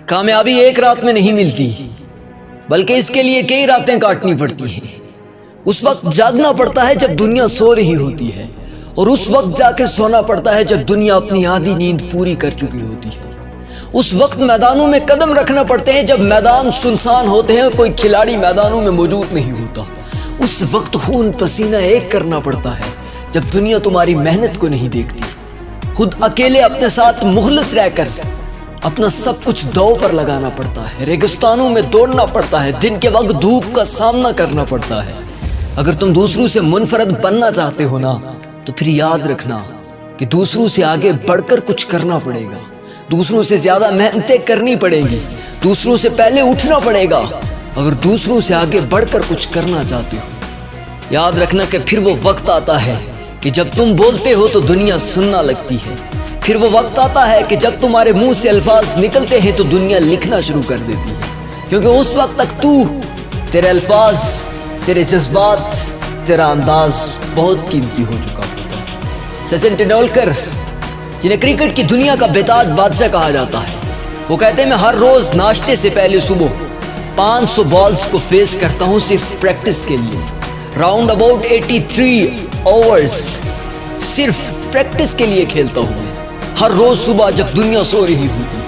کامیابی ایک رات میں نہیں ملتی، بلکہ اس کے لیے کئی راتیں کاٹنی پڑتی ہیں۔ اس وقت جاگنا پڑتا ہے جب دنیا سو رہی ہوتی ہے، اور اس وقت جا کے سونا پڑتا ہے جب دنیا اپنی آدھی نیند پوری کر چکی ہوتی ہے۔ اس وقت میدانوں میں قدم رکھنا پڑتے ہیں جب میدان سنسان ہوتے ہیں، کوئی کھلاڑی میدانوں میں موجود نہیں ہوتا۔ اس وقت خون پسینہ ایک کرنا پڑتا ہے جب دنیا تمہاری محنت کو نہیں دیکھتی۔ خود اکیلے اپنے ساتھ مخلص رہ کر اپنا سب کچھ دو پر لگانا پڑتا ہے، ریگستانوں میں دوڑنا پڑتا ہے، دن کے وقت دھوپ کا سامنا کرنا پڑتا ہے۔ اگر تم دوسروں سے منفرد بننا چاہتے ہو نا، تو پھر یاد رکھنا کہ دوسروں سے آگے بڑھ کر کچھ کرنا پڑے گا، دوسروں سے زیادہ محنتیں کرنی پڑے گی، دوسروں سے پہلے اٹھنا پڑے گا اگر دوسروں سے آگے بڑھ کر کچھ کرنا چاہتے ہو۔ یاد رکھنا کہ پھر وہ وقت آتا ہے کہ جب تم بولتے ہو تو دنیا سننا لگتی ہے، پھر وہ وقت آتا ہے کہ جب تمہارے منہ سے الفاظ نکلتے ہیں تو دنیا لکھنا شروع کر دیتی ہے، کیونکہ اس وقت تک تیرے الفاظ، تیرے جذبات، تیرا انداز بہت قیمتی ہو چکا ہوتا ہے۔ سچن ٹنڈولکر، جنہیں کرکٹ کی دنیا کا بےتاج بادشاہ کہا جاتا ہے، وہ کہتے ہیں میں ہر روز ناشتے سے پہلے صبح 500 بالز کو فیس کرتا ہوں صرف پریکٹس کے لیے، راؤنڈ اباؤٹ 83 اوورز صرف پریکٹس کے لیے کھیلتا ہوں میں ہر روز صبح جب دنیا سو رہی ہوتی۔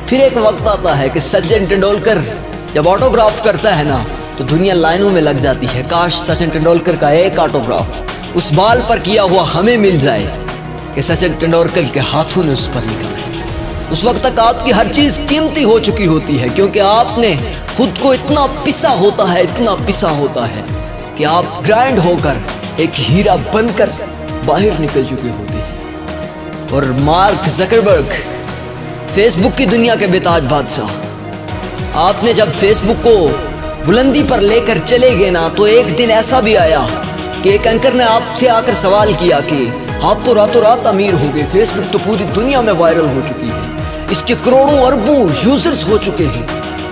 پھر ایک وقت آتا ہے کہ سچن ٹنڈولکر جب آٹوگراف کرتا ہے نا تو دنیا لائنوں میں لگ جاتی ہے، کاش سچن ٹنڈولکر کا ایک آٹوگراف اس بال پر کیا ہوا ہمیں مل جائے کہ سچن ٹنڈولکر کے ہاتھوں نے اس پر لکھا ہے۔ اس وقت تک آپ کی ہر چیز قیمتی ہو چکی ہوتی ہے، کیونکہ آپ نے خود کو اتنا پسا ہوتا ہے، اتنا پسا ہوتا ہے کہ آپ گرائنڈ ہو کر ایک ہیرا بن کر باہر نکل چکے ہوتے ہیں۔ اور مارک زکربرگ، فیس بک کی دنیا کے بےتاج بادشاہ، آپ نے جب فیس بک کو بلندی پر لے کر چلے گئے نا تو ایک دن ایسا بھی آیا کہ ایک اینکر نے آپ سے آ کر سوال کیا کہ آپ تو راتوں رات امیر ہو گئے، فیس بک تو پوری دنیا میں وائرل ہو چکی ہے، اس کے کروڑوں اربوں یوزرز ہو چکے ہیں،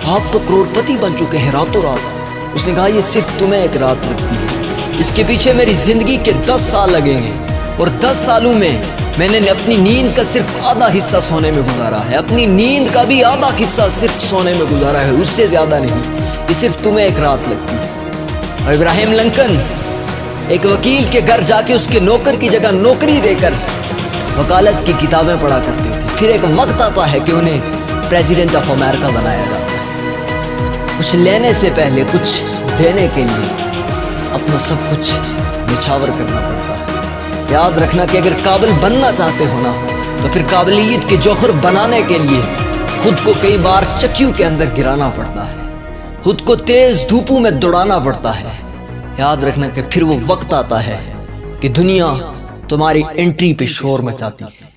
آپ تو کروڑ پتی بن چکے ہیں راتوں رات۔ اس نے کہا یہ صرف تمہیں ایک رات لگتی ہے، اس کے پیچھے میری زندگی کے 10 سال لگیں گے، اور 10 سالوں میں میں نے اپنی نیند کا صرف آدھا حصہ سونے میں گزارا ہے، اپنی نیند کا بھی آدھا حصہ صرف سونے میں گزارا ہے، اس سے زیادہ نہیں، یہ صرف تمہیں ایک رات لگتی ہے۔ اور ابراہیم لنکن ایک وکیل کے گھر جا کے اس کے نوکر کی جگہ نوکری دے کر وکالت کی کتابیں پڑھا کرتے تھے۔ پھر ایک وقت آتا ہے کہ انہیں پریزیڈنٹ آف امریکہ بنایا جاتا ہے۔ کچھ لینے سے پہلے کچھ دینے کے لیے اپنا سب کچھ نچھاور کرنا پڑتا ہے۔ یاد رکھنا کہ اگر قابل بننا چاہتے ہو نا تو پھر قابلیت کے جوہر بنانے کے لیے خود کو کئی بار چکیوں کے اندر گرانا پڑتا ہے، خود کو تیز دھوپوں میں دوڑانا پڑتا ہے۔ یاد رکھنا کہ پھر وہ وقت آتا ہے کہ دنیا تمہاری انٹری پہ شور مچاتی ہے۔